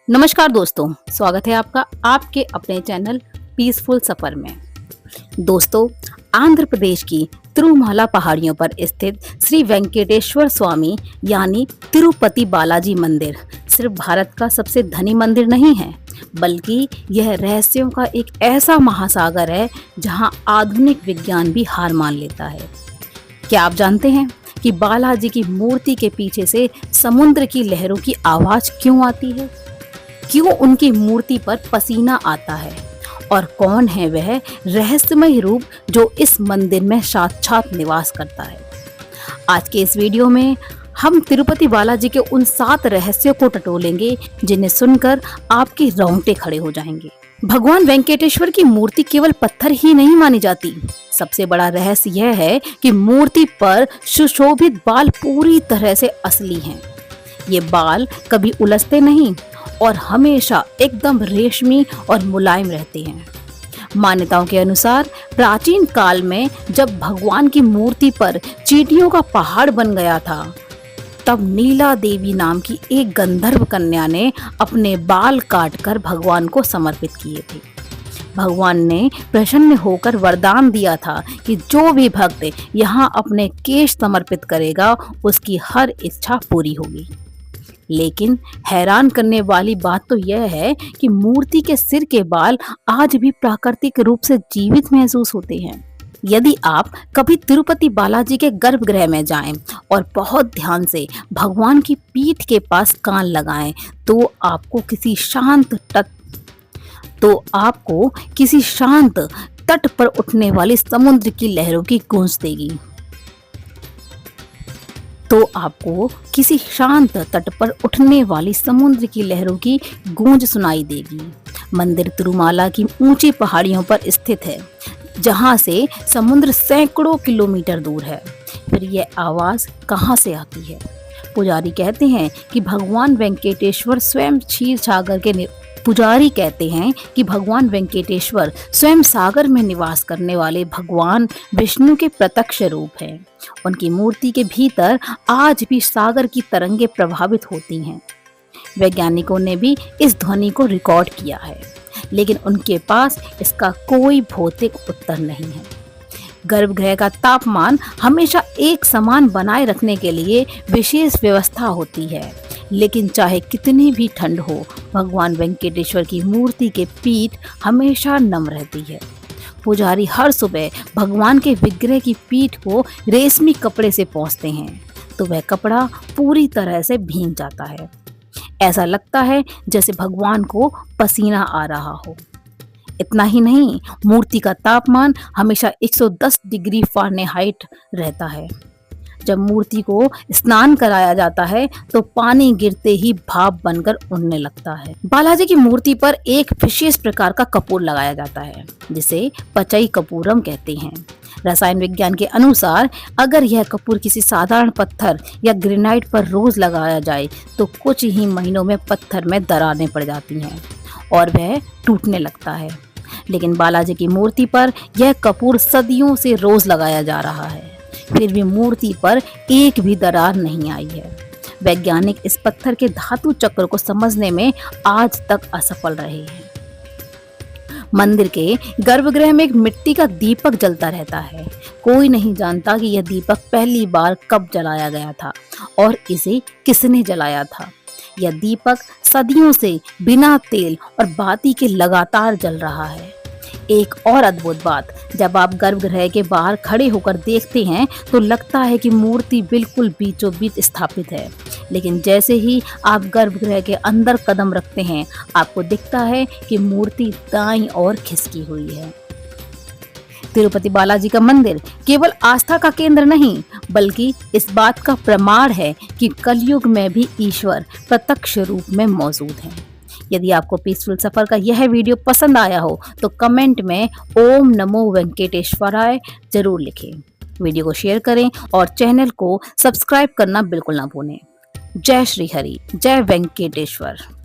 नमस्कार दोस्तों, स्वागत है आपका आपके अपने चैनल पीसफुल सफर में। दोस्तों, आंध्र प्रदेश की तिरुमाला पहाड़ियों पर स्थित श्री वेंकटेश्वर स्वामी यानी तिरुपति बालाजी मंदिर सिर्फ भारत का सबसे धनी मंदिर नहीं है, बल्कि यह रहस्यों का एक ऐसा महासागर है जहां आधुनिक विज्ञान भी हार मान लेता है। क्या आप जानते हैं कि बालाजी की मूर्ति के पीछे से समुद्र की लहरों की आवाज क्यों आती है? क्यों उनकी मूर्ति पर पसीना आता है और कौन है वह रहस्यमय रूप जो इस मंदिर में साक्षात निवास करता है? आज के इस वीडियो में हम तिरुपति बालाजी के उन 7 रहस्यों को टटोलेंगे जिन्हें सुनकर आपके रोंगटे खड़े हो जाएंगे। भगवान वेंकटेश्वर की मूर्ति केवल पत्थर ही नहीं मानी जाती। सबसे बड़ा रहस्य यह है कि मूर्ति पर सुशोभित बाल पूरी तरह से असली हैं। ये बाल कभी उलझते नहीं और हमेशा एकदम रेशमी और मुलायम रहते हैं। मान्यताओं के अनुसार प्राचीन काल में जब भगवान की मूर्ति पर चींटियों का पहाड़ बन गया था, तब नीला देवी नाम की एक गंधर्व कन्या ने अपने बाल काटकर भगवान को समर्पित किए थे। भगवान ने प्रसन्न होकर वरदान दिया था कि जो भी भक्त यहाँ अपने केश समर्पित करेगा, उसकी हर इच्छा पूरी होगी। लेकिन हैरान करने वाली बात तो यह है कि मूर्ति के सिर के बाल आज भी प्राकृतिक रूप से जीवित महसूस होते हैं। यदि आप कभी तिरुपति बालाजी के गर्भगृह में जाएं और बहुत ध्यान से भगवान की पीठ के पास कान लगाएं, तो आपको किसी शांत तट पर उठने वाली समुद्र की लहरों की गूंज देगी। सुनाई देगी। मंदिर तिरुमाला की ऊंची पहाड़ियों पर स्थित है, जहां से समुद्र सैकड़ों किलोमीटर दूर है। फिर यह आवाज कहां से आती है? पुजारी कहते हैं कि भगवान वेंकटेश्वर स्वयं सागर में निवास करने वाले भगवान विष्णु के प्रत्यक्ष रूप हैं। उनकी मूर्ति के भीतर आज भी सागर की तरंगें प्रभावित होती हैं। वैज्ञानिकों ने भी इस ध्वनि को रिकॉर्ड किया है, लेकिन उनके पास इसका कोई भौतिक उत्तर नहीं है। गर्भगृह का तापमान हमेशा एक समान बनाए रखने के लिए विशेष व्यवस्था होती है, लेकिन चाहे कितनी भी ठंड हो, भगवान वेंकटेश्वर की मूर्ति के पीठ हमेशा नम रहती है। पुजारी हर सुबह भगवान के विग्रह की पीठ को रेशमी कपड़े से पोंछते हैं, तो वह कपड़ा पूरी तरह से भीग जाता है। ऐसा लगता है जैसे भगवान को पसीना आ रहा हो। इतना ही नहीं, मूर्ति का तापमान हमेशा 110 डिग्री फ़ारेनहाइट रहता है। जब मूर्ति को स्नान कराया जाता है तो पानी गिरते ही भाप बनकर उड़ने लगता है। बालाजी की मूर्ति पर एक विशेष प्रकार का कपूर लगाया जाता है, जिसे पचई कपूरम कहते हैं। रसायन विज्ञान के अनुसार अगर यह कपूर किसी साधारण पत्थर या ग्रेनाइट पर रोज लगाया जाए तो कुछ ही महीनों में पत्थर में दरारें पड़ जाती हैं और वह टूटने लगता है। लेकिन बालाजी की मूर्ति पर यह कपूर सदियों से रोज लगाया जा रहा है, फिर भी मूर्ति पर एक भी दरार नहीं आई है। वैज्ञानिक इस पत्थर के धातु चक्र को समझने में आज तक असफल रहे हैं। मंदिर के गर्भगृह में एक मिट्टी का दीपक जलता रहता है। कोई नहीं जानता कि यह दीपक पहली बार कब जलाया गया था और इसे किसने जलाया था। यह दीपक सदियों से बिना तेल और बाती के लगातार जल रहा है। एक और अद्भुत बात, जब आप गर्भगृह के बाहर खड़े होकर देखते हैं तो लगता है कि मूर्ति बिल्कुल बीचों बीच स्थापित है, लेकिन जैसे ही आप गर्भगृह के अंदर कदम रखते हैं, आपको दिखता है कि मूर्ति दाईं ओर खिसकी हुई है। तिरुपति बालाजी का मंदिर केवल आस्था का केंद्र नहीं, बल्कि इस बात का प्रमाण है कि कलयुग में भी ईश्वर प्रत्यक्ष रूप में मौजूद है। यदि आपको पीसफुल सफर का यह वीडियो पसंद आया हो तो कमेंट में ओम नमो वेंकटेश्वराय जरूर लिखें। वीडियो को शेयर करें और चैनल को सब्सक्राइब करना बिल्कुल ना भूलें। जय श्री हरि, जय वेंकटेश्वर।